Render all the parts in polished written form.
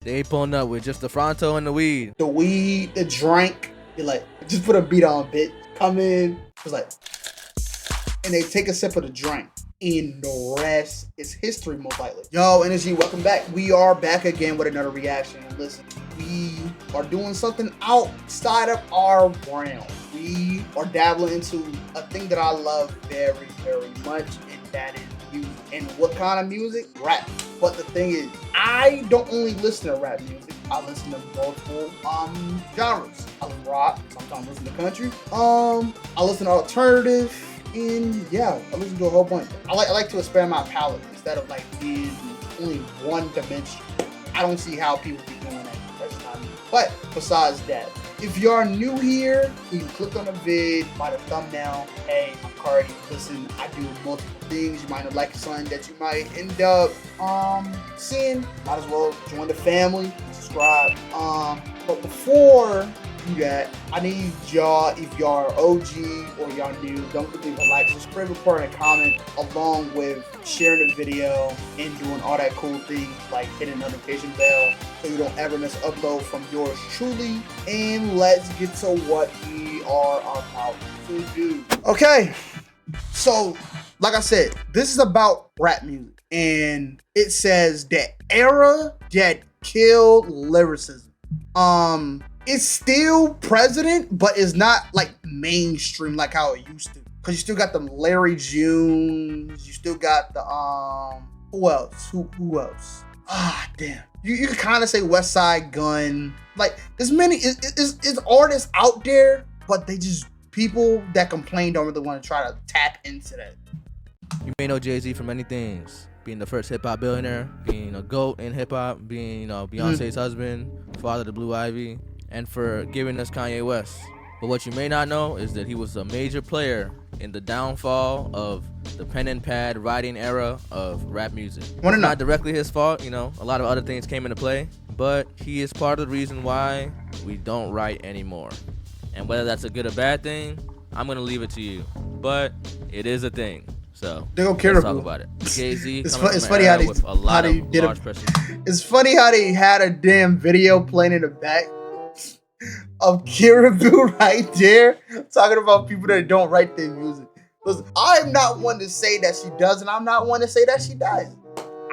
They pulling up with just the Fronto and the weed. The weed, the drink. You're like, just put a beat on, bitch. Come in. It's like, and they take a sip of the drink. And the rest is history, most likely. Yo, Energy, welcome back. We are back again with another reaction. And listen, we are doing something outside of our realm. We are dabbling into a thing that I love very, very much, and that is music. And what kind of music? Rap. But the thing is, I don't only listen to rap music. I listen to multiple genres. I listen to rock, sometimes I listen to country. I listen to alternative. And yeah, I listen to a whole bunch. I like to expand my palette instead of like being only one dimension. I don't see how people be doing that. That's not me. But besides that, if you are new here, you click on the vid by the thumbnail. Hey, I'm Carti. Listen, I do multiple things. You might not like something that you might end up seeing. Might as well join the family, subscribe. But before do that, I need y'all, if y'all are OG or y'all new, don't forget to like, subscribe, report, and comment, along with sharing the video and doing all that cool things like hitting the notification bell so you don't ever miss an upload from yours truly. And let's get to what we are about to do. Okay, so like I said, this is about rap music, and it says the era that killed lyricism. It's still president, but it's not like mainstream like how it used to. Cause you still got the Larry Junes, you still got the who else? Who else? Ah, damn. You can kind of say West Side Gun. Like there's many it's artists out there, but they just people that complain don't really want to try to tap into that. You may know Jay-Z from many things. Being the first hip-hop billionaire, being a GOAT in hip-hop, being, Beyonce's husband, father to Blue Ivy, and for giving us Kanye West. But what you may not know is that he was a major player in the downfall of the pen and pad writing era of rap music. It's not directly his fault, a lot of other things came into play, but he is part of the reason why we don't write anymore. And whether that's a good or bad thing, I'm gonna leave it to you. But it is a thing. So let's talk about it. Jay-Z it's funny how they did it. It's funny how they had a damn video playing in the back of Caribou right there, talking about people that don't write their music. Listen, I'm not one to say that she does, and I'm not one to say that she does.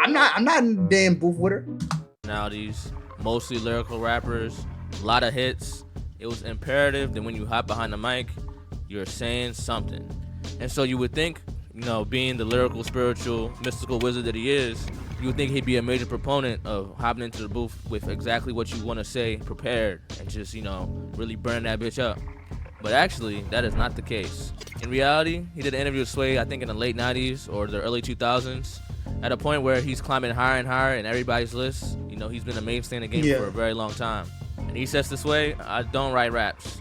I'm not in the damn booth with her. Now these mostly lyrical rappers, a lot of hits. It was imperative that when you hop behind the mic, you're saying something. And so you would think, being the lyrical, spiritual, mystical wizard that he is, you would think he'd be a major proponent of hopping into the booth with exactly what you want to say prepared and just, really burn that bitch up. But actually, that is not the case. In reality, he did an interview with Sway, I think in the late 90s or the early 2000s, at a point where he's climbing higher and higher in everybody's list. He's been a mainstay in the game for a very long time. And he says this way, I don't write raps.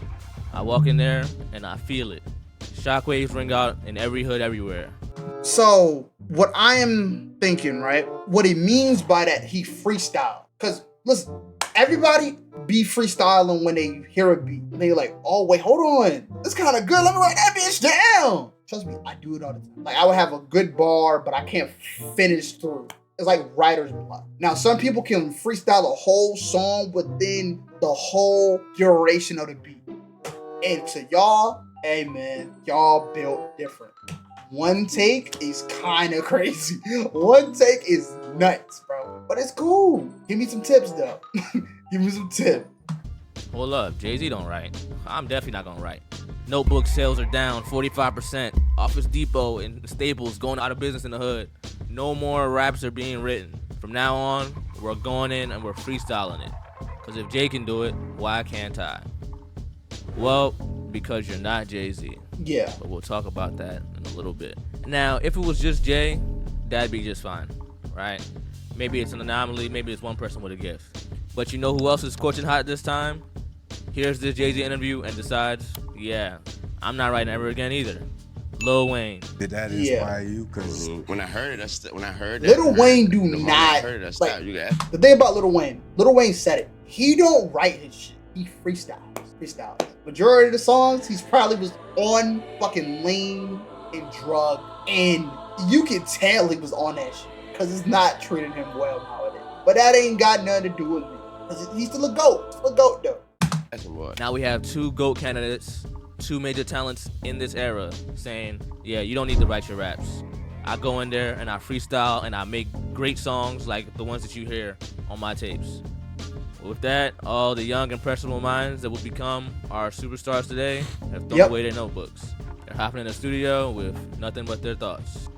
I walk in there and I feel it. Shockwaves ring out in every hood everywhere. So what I am thinking, right? What he means by that, he freestyle. Cause listen, everybody be freestyling when they hear a beat. And they're like, oh wait, hold on. It's kind of good. Let me write that bitch down. Trust me, I do it all the time. Like I would have a good bar, but I can't finish through. It's like writer's block. Now, some people can freestyle a whole song within the whole duration of the beat. And to y'all, hey man, y'all built different. One take is kind of crazy. One take is nuts, bro. But it's cool. Give me some tips, though. Give me some tips. Hold up, Jay-Z don't write. I'm definitely not gonna write. Notebook sales are down 45%. Office Depot and Staples going out of business in the hood. No more raps are being written. From now on, we're going in and we're freestyling it. Because if Jay can do it, why can't I? Well, because you're not Jay-Z. Yeah. But we'll talk about that in a little bit. Now, if it was just Jay, that'd be just fine, right? Maybe it's an anomaly. Maybe it's one person with a gift. But you know who else is scorching hot this time? Here's this Jay-Z interview and decides, yeah, I'm not writing ever again either. Lil Wayne. Did that inspire you? Cause when I heard it, Lil Wayne do not. The thing about Lil Wayne said it. He don't write his shit. He freestyles. Majority of the songs, he's probably was on fucking lean and drug, and you can tell he was on that shit because it's not treating him well nowadays. But that ain't got nothing to do with me. 'Cause he's still a GOAT. A GOAT though. Now we have two GOAT candidates, two major talents in this era, saying, yeah, you don't need to write your raps. I go in there and I freestyle and I make great songs like the ones that you hear on my tapes. With that, all the young, impressionable minds that will become our superstars today have thrown away their notebooks. They're hopping in the studio with nothing but their thoughts.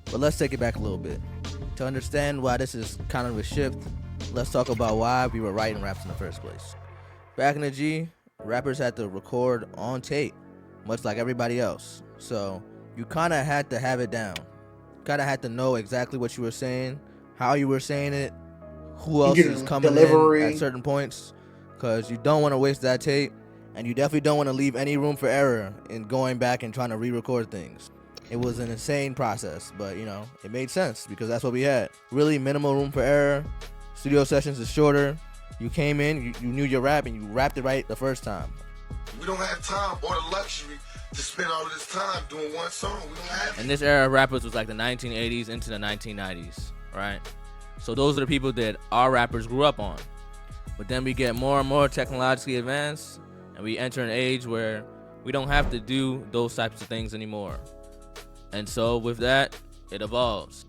But let's take it back a little bit. To understand why this is kind of a shift, let's talk about why we were writing raps in the first place. Back in the G, rappers had to record on tape, much like everybody else. So you kind of had to have it down. Kind of had to know exactly what you were saying, how you were saying it, who else is coming in at certain points, because you don't want to waste that tape, and you definitely don't want to leave any room for error in going back and trying to re-record things. It was an insane process, but you know, it made sense because that's what we had. Really minimal room for error. Studio sessions is shorter. You came in, you knew your rap, and you rapped it right the first time. We don't have time or the luxury to spend all of this time doing one song. We don't have it. And this era of rappers was like the 1980s into the 1990s, right? So those are the people that our rappers grew up on. But then we get more and more technologically advanced, and we enter an age where we don't have to do those types of things anymore. And so with that, it evolves.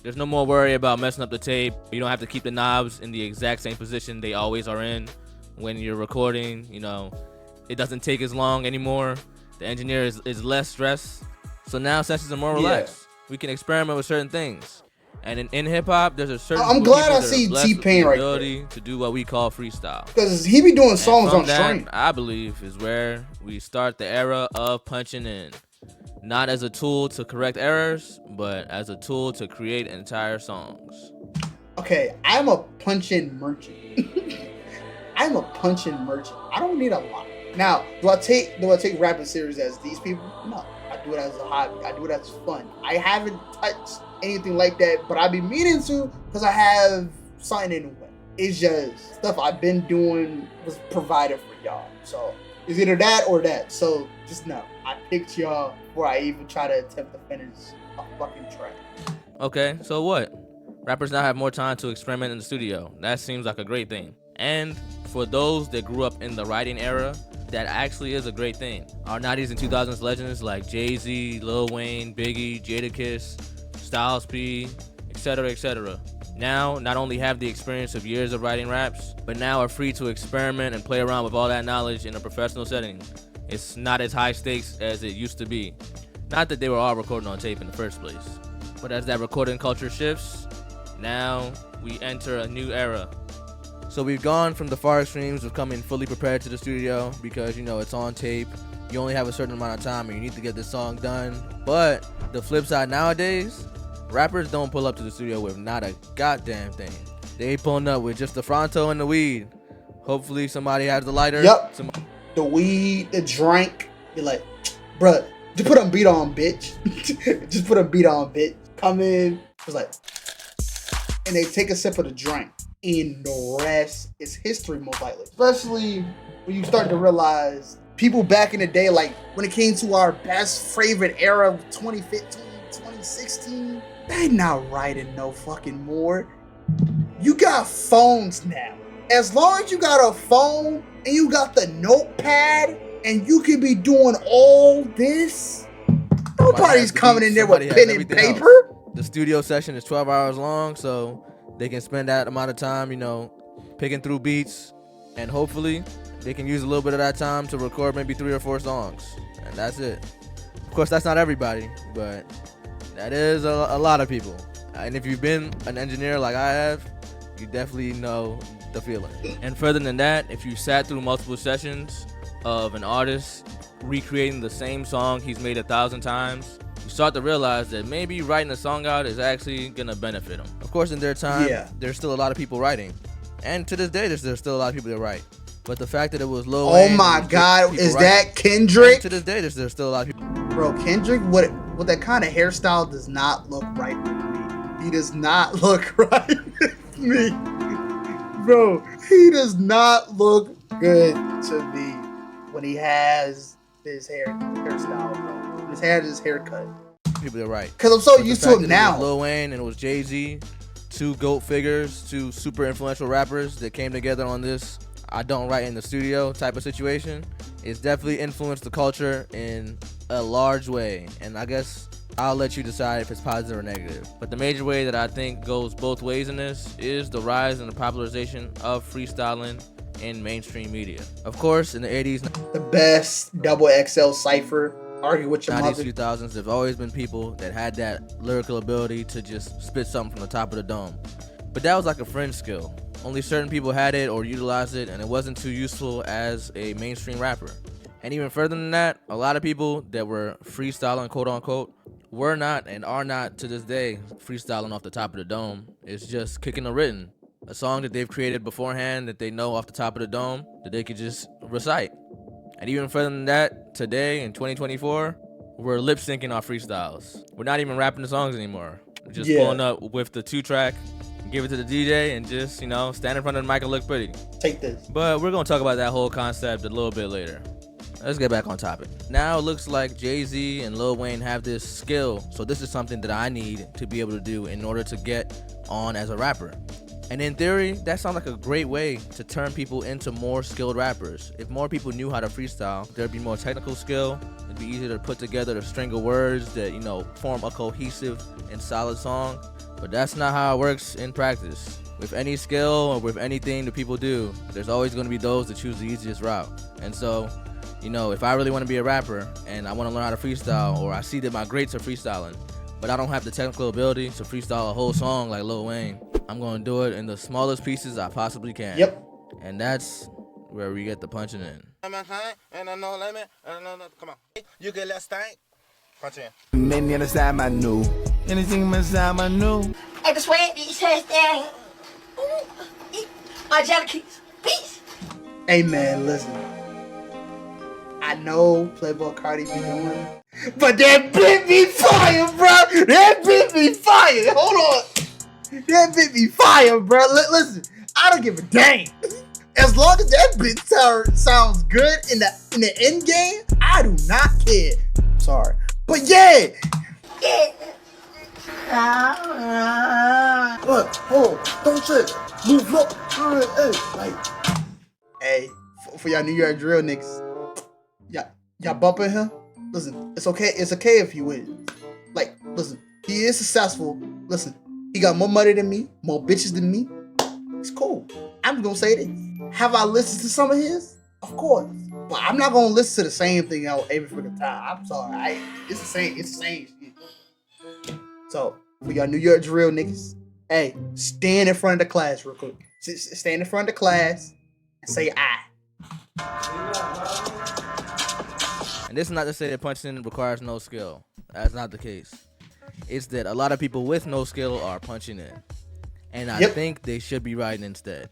There's no more worry about messing up the tape. You don't have to keep the knobs in the exact same position they always are in when you're recording. You know, it doesn't take as long anymore. The engineer is less stressed. So now sessions are more relaxed. We can experiment with certain things. And in hip hop, there's a certain. I'm glad I see T-Pain right there. To do what we call freestyle. Because he be doing songs on stream. I believe is where we start the era of punching in. Not as a tool to correct errors, but as a tool to create entire songs. Okay, I'm a punch-in merchant. I'm a punch-in merchant. I don't need a lot. Now, do I take rapping serious as these people? No. I do it as a hobby. I do it as fun. I haven't touched anything like that, but I be meaning to because I have something in the way. It's just stuff I've been doing was provided for y'all. So it's either that or that. So just know, I picked y'all before I even try to attempt to finish a fucking track. Okay, so what? Rappers now have more time to experiment in the studio. That seems like a great thing. And for those that grew up in the writing era, that actually is a great thing. Our 90s and 2000s legends like Jay-Z, Lil Wayne, Biggie, Jadakiss, Styles P, etc., etc. Now, not only have the experience of years of writing raps, but now are free to experiment and play around with all that knowledge in a professional setting. It's not as high stakes as it used to be. Not that they were all recording on tape in the first place, but as that recording culture shifts, now we enter a new era. So we've gone from the far extremes of coming fully prepared to the studio because, you know, it's on tape. You only have a certain amount of time and you need to get this song done. But the flip side nowadays, rappers don't pull up to the studio with not a goddamn thing. They pulling up with just the Fronto and the weed. Hopefully somebody has the lighter. Yep. The weed, the drink. You're like, bruh, just put a beat on, bitch. Just put a beat on, bitch. Come in. It's like, and they take a sip of the drink. And the rest is history, most likely. Especially when you start to realize people back in the day, like when it came to our best favorite era of 2015, 2016, they not writing no fucking more. You got phones now. As long as you got a phone and you got the notepad and you can be doing all this, nobody's coming in there with pen and paper. Else. The studio session is 12 hours long, so they can spend that amount of time, you know, picking through beats, and hopefully they can use a little bit of that time to record maybe 3 or 4 songs, and that's it. Of course, that's not everybody, but that is a lot of people. And if you've been an engineer like I have, you definitely know the feeling. And further than that, if you sat through multiple sessions of an artist recreating the same song he's made 1,000 times, you start to realize that maybe writing a song out is actually gonna benefit them. Of course, in their time, there's still a lot of people writing, and to this day, there's still a lot of people that write. But the fact that it was Lil Wayne, oh my God, is that Kendrick? To this day, there's still a lot of people. Bro, Kendrick, with that kind of hairstyle does not look right with me. He does not look right with me, bro. He does not look good to me when he has his hairstyle, bro. His haircut. People that write. Cause I'm so used to him now. Lil Wayne and it was Jay-Z. two GOAT figures, two super influential rappers that came together on this I don't write in the studio type of situation. It's definitely influenced the culture in a large way, and I guess I'll let you decide if it's positive or negative. But the major way that I think goes both ways in this is the rise and the popularization of freestyling in mainstream media. Of course, in the 80s, The best double XL cipher. Argue with your 90s, mother. 2000s, there's always been people that had that lyrical ability to just spit something from the top of the dome. But that was like a fringe skill. Only certain people had it or utilized it, and it wasn't too useful as a mainstream rapper. And even further than that, a lot of people that were freestyling, quote unquote, were not and are not to this day freestyling off the top of the dome. It's just kicking a written, a song that they've created beforehand that they know off the top of the dome that they could just recite. And even further than that, today in 2024, we're lip syncing our freestyles. We're not even rapping the songs anymore. We're just pulling up with the 2-track, give it to the DJ, and just, stand in front of the mic and look pretty. Take this. But we're gonna talk about that whole concept a little bit later. Let's get back on topic. Now it looks like Jay-Z and Lil Wayne have this skill, so this is something that I need to be able to do in order to get on as a rapper. And in theory, that sounds like a great way to turn people into more skilled rappers. If more people knew how to freestyle, there'd be more technical skill. It'd be easier to put together a string of words that, form a cohesive and solid song. But that's not how it works in practice. With any skill or with anything that people do, there's always going to be those that choose the easiest route. And so, if I really want to be a rapper and I want to learn how to freestyle, or I see that my greats are freestyling, but I don't have the technical ability to freestyle a whole song like Lil Wayne, I'm going to do it in the smallest pieces I possibly can. Yep. And that's where we get the punching in. Come on. You get less stank. Punch in. Many understand my new. Anything inside my new. Hey, the sweat, these says down. My jelly peace. Hey man, listen. I know Playboy Carti be doing it, but that bit be fire, bro. That bit be fire. Hold on. That bit be fire, bro. Listen, I don't give a damn. As long as that bit sounds good in the end game, I do not care. Sorry, but yeah. Look, hold on, don't trip. Move up. Hey, for y'all New York drill niggas, y'all bumping him? Listen, it's okay. It's okay if he wins. Listen, he is successful. Listen, he got more money than me, more bitches than me. It's cool. I'm gonna say this. Have I listened to some of his? Of course. But I'm not gonna listen to the same thing every freaking time. I'm sorry. It's the same shit. So, for y'all New York drill niggas, hey, stand in front of the class real quick. Stand in front of the class and say I. And this is not to say that punching requires no skill. That's not the case. It's that a lot of people with no skill are punching in. And I think they should be writing instead.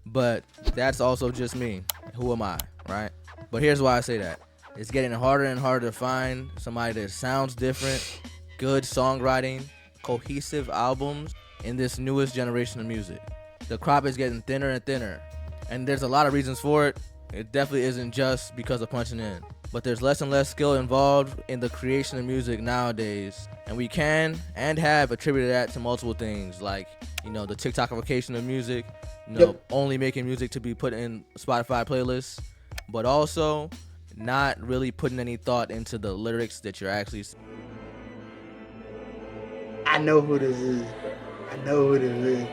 But that's also just me. Who am I, right? But here's why I say that. It's getting harder and harder to find somebody that sounds different, good songwriting, cohesive albums in this newest generation of music. The crop is getting thinner and thinner. And there's a lot of reasons for it. It definitely isn't just because of punching in. But there's less and less skill involved in the creation of music nowadays. And we can and have attributed that to multiple things, like, the TikTokification of music, only making music to be put in Spotify playlists, but also not really putting any thought into the lyrics that you're actually. I know who this is, bro. I know who this is.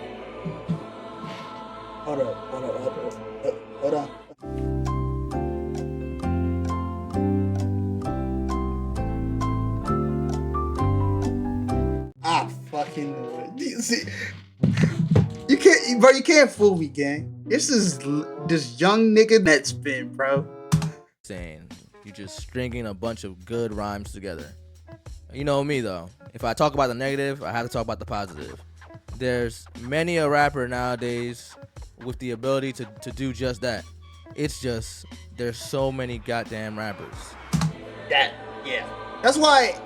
Hold on. I fucking knew it. You see, you can't fool me, gang. This is this young nigga Nettspend, bro. Saying you're just stringing a bunch of good rhymes together. You know me though. If I talk about the negative, I have to talk about the positive. There's many a rapper nowadays with the ability to do just that. It's just there's so many goddamn rappers. That's why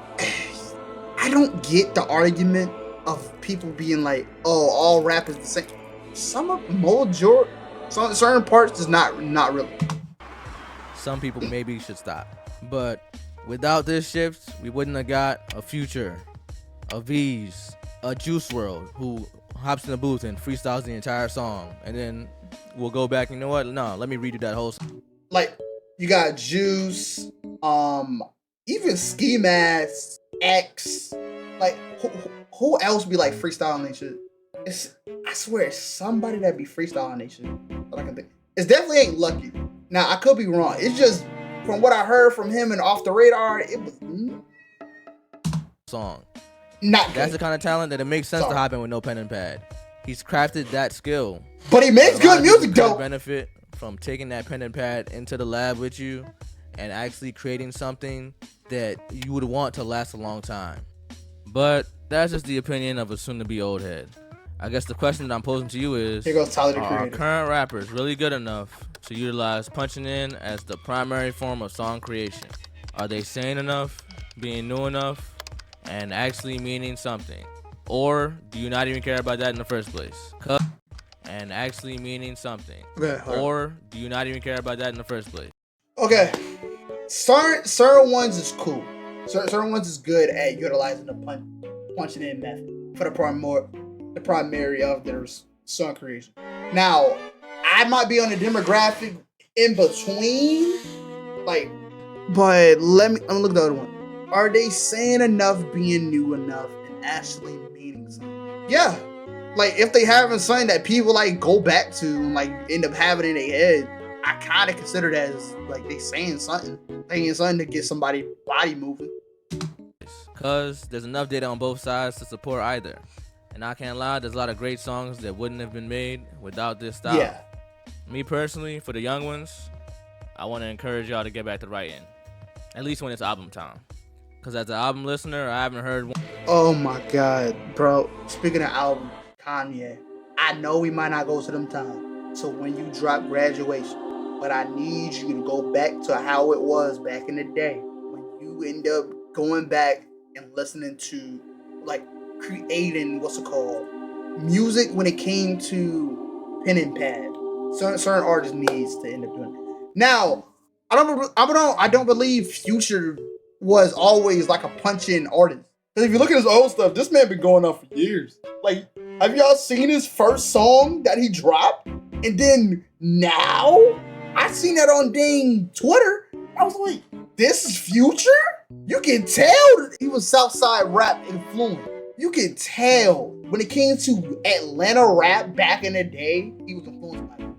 I don't get the argument of people being like, "Oh, all rap is the same." Certain parts is not really. Some people maybe should stop. But without this shift, we wouldn't have got a Future, a Vids, a Juice WRLD, who hops in the booth and freestyles the entire song, and then we'll go back. You know what? No, let me redo that whole song. Like, you got Juice, even Ski Mask, X. Like, who else be like freestyling and shit? I swear, it's somebody that be freestyling and shit that I can think. It definitely ain't Lucky. Now, I could be wrong. It's just, from what I heard from him and Off the Radar, it was Song. not good. That's the kind of talent that it makes sense to hop in with no pen and pad. He's crafted that skill. But he makes good music, though. Benefit from taking that pen and pad into the lab with you and actually creating something that you would want to last a long time. But that's just the opinion of a soon-to-be old head. I guess the question that I'm posing to you is, Here goes Tyler, the are Creator. current rappers really good enough to utilize punching in as the primary form of song creation? Are they sane enough, being new enough, and actually meaning something? Or do you not even care about that in the first place? And actually meaning something. Okay, or do you not even care about that in the first place? Okay. Certain ones is cool. Certain ones is good at utilizing the punching in method for the primary of their song creation. Now, I might be on the demographic in between, like, but let me look at the other one. Are they saying enough, being new enough, and actually meaning something? Yeah. Like, if they having something that people like go back to and like end up having in their head, I kind of consider that as like they saying something to get somebody body moving. Cause there's enough data on both sides to support either. And I can't lie, there's a lot of great songs that wouldn't have been made without this style. Yeah. Me personally, for the young ones, I want to encourage y'all to get back to writing. At least when it's album time. Cause as an album listener, I haven't heard one. Oh my God, bro. Speaking of album, Kanye, I know we might not go to them times. So when you drop Graduation, but I need you to go back to how it was back in the day. When you end up going back and listening to, like, creating, music when it came to pen and pad. Certain artists needs to end up doing it. Now, I don't believe Future was always like a punch-in artist. Because if you look at his old stuff, this man been going on for years. Like, have y'all seen his first song that he dropped? And then now, I seen that on dang Twitter. I was like, this is Future? You can tell he was Southside rap influenced. You can tell when it came to Atlanta rap back in the day, he was influenced by it.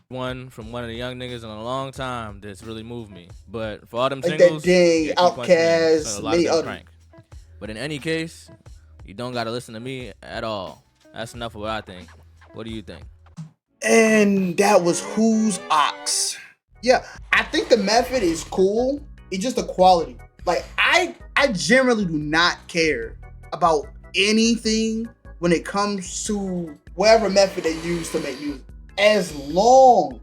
One from one of the young niggas in a long time that's really moved me. But for all them Like singles, that dang yeah, keep punching in. Outkast, So a lot many of them other. crank. But in any case, you don't gotta listen to me at all. That's enough of what I think. What do you think? And that was Who's Ox. Yeah, I think the method is cool. It's just the quality. Like, I generally do not care about anything when it comes to whatever method they use to make music. As long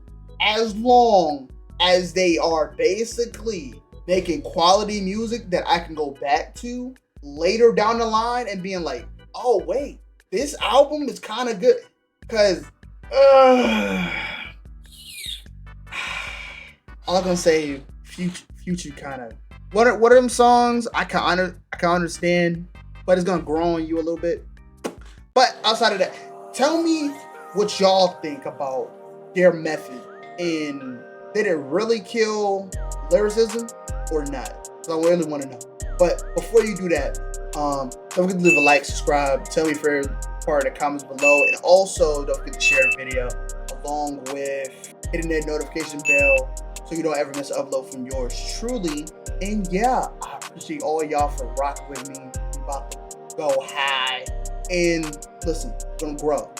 as they are basically making quality music that I can go back to later down the line and being like, oh wait, this album is kind of good. Because I'm not gonna say Future kind of. What are them songs? I can understand, but it's gonna grow on you a little bit. But outside of that, tell me what y'all think about their method, and did it really kill lyricism or not? So I really want to know. But before you do that, don't forget to leave a like, subscribe, tell me your favorite part in the comments below, and also don't forget to share the video along with hitting that notification bell so you don't ever miss an upload from yours truly. And yeah, I appreciate all y'all for rocking with me. I'm about to go high. And listen, we're gonna grow.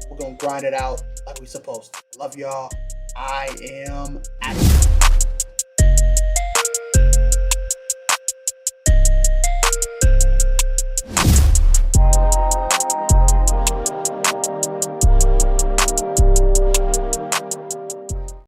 We're gonna grind it out like we supposed to. Love y'all. I am out.